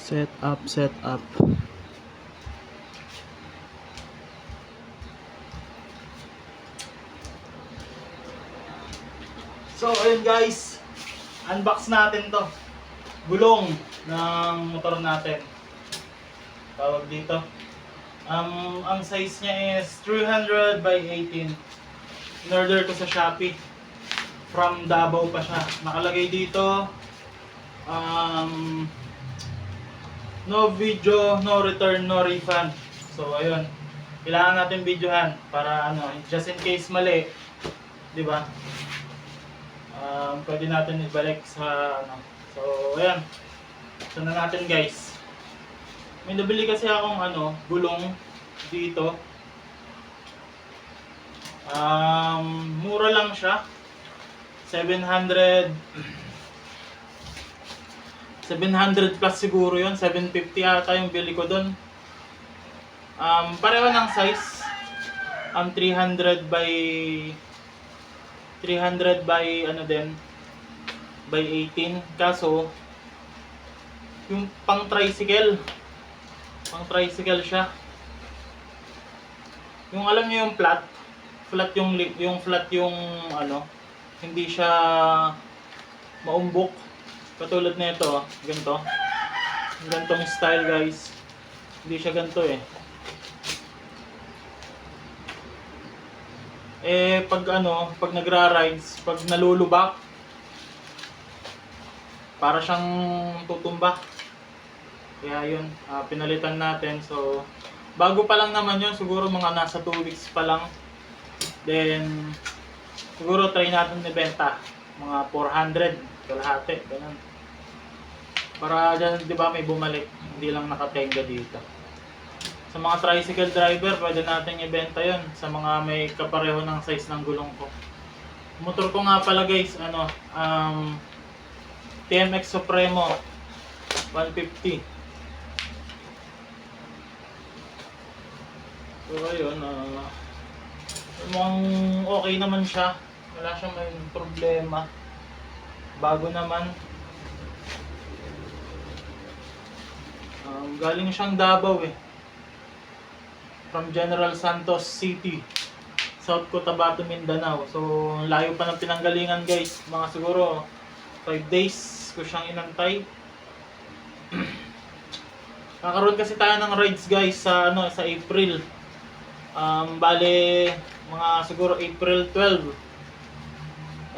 Set up, set up. So ayun guys, unbox natin to. Gulong ng motor natin. Tawag dito. Ang size niya is 300 by 18. In-order ko sa Shopee. From Davao pa siya. Nakalagay dito, no video, no return, no refund. So ayun, kailangan natin videohan para just in case mali, 'di ba? Pwede natin ibalik sa So ayan. Ito na natin guys. May nabili kasi akong gulong dito. Mura lang siya. 700 plus siguro yun. 750 ata yung bili ko dun. Pareho ng size. 300 by by 18. Kaso yung pang tricycle siya. Yung alam niyo yung flat yung hindi siya maumbok. Katulad nito, ganito. Ganitong style guys. Hindi siya ganito eh. Pag nagra-rides, pag nalulubak, para siyang tutumbak. Kaya yun, pinalitan natin. So, bago pa lang naman yun, siguro mga nasa 2 weeks pa lang. Then, siguro try natin ibenta. Mga 400, kalahati, ganun. Para dyan, di ba, may bumalik. Hindi lang nakatenga dito. Sa mga tricycle driver, pwede natin ibenta yun. Sa mga may kapareho ng size ng gulong ko. Motor ko nga pala guys, TMX Supremo 150. So ayun, mukhang okay naman siya. Wala siyang may problema. Bago naman. Galing siyang Davao eh. From General Santos City, South Cotabato, Mindanao. So layo pa ng pinanggalingan guys. Mga siguro 5 days ko siyang inantay. Kakaroon kasi tayo ng rides guys sa April. Bale mga siguro April 12.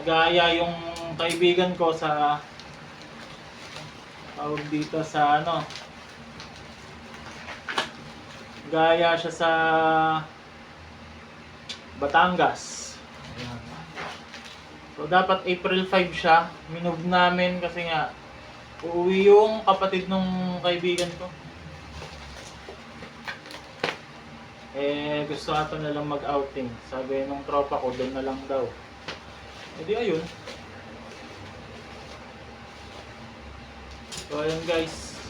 Nag-aaya yung kaibigan ko sa dito sa gaya siya sa Batangas. Ayan. So dapat April 5 siya. Minove namin kasi nga uuwi yung kapatid nung kaibigan ko. Gusto ata na lang mag-outing. Sabi nung tropa ko, doon na lang daw. Di ayun. So ayun guys.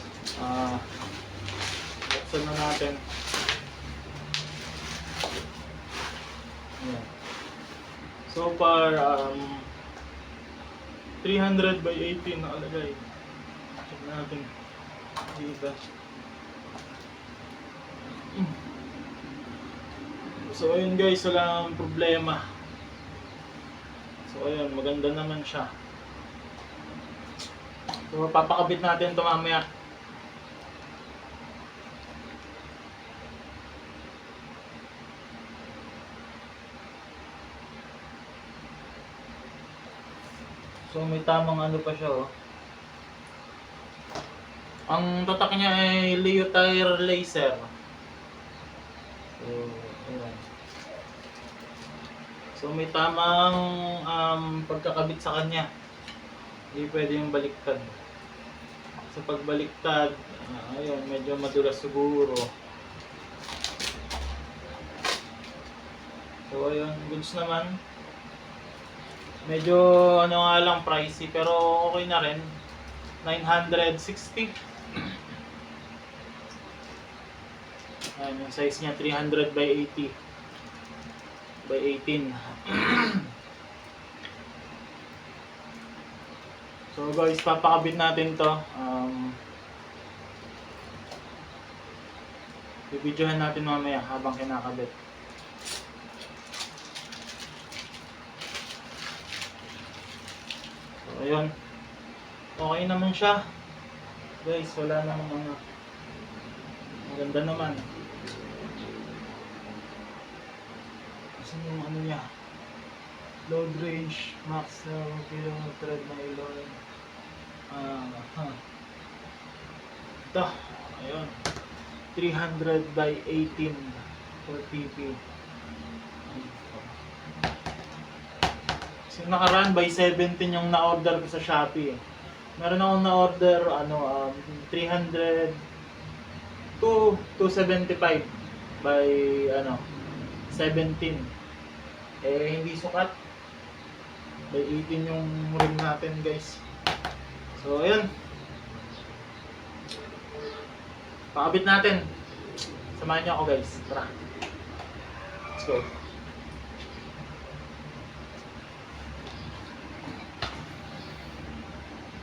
Buksan na natin. Ayan. So far, 300 by 18 nakalagay. Check natin dito. So ayun guys, wala nang problema. So ayun, maganda naman siya. So papakabit natin ito mamaya. So may tamang pa siya oh. Ang tatak niya ay Leotire Laser. So, ayan. So may tamang pagkakabit sa kanya. Hindi pwede yung baliktad. Sa pagbaliktad, ayun, medyo madulas siguro. So ayun, goods naman. Medyo nga lang pricey pero okay na rin. 960. Ayan, yung size niya 300 by 80 by 18. So guys, papakabit natin to. Bibidyohan natin mamaya habang kinakabit. So ayun. Okay naman siya. Guys, wala namang mga maganda naman. Kasi yung ano niya, load range, max thread nylon. Ito, ayun. 300 by 18 per pp. So nakaraan by 17 yung na-order ko sa Shopee. Meron akong na-order 300 to 275 by 17. Eh hindi sukat. By 18 yung rim natin, guys. So ayun. Pakabit natin. Samahan niyo ako, guys. Tara. Let's go.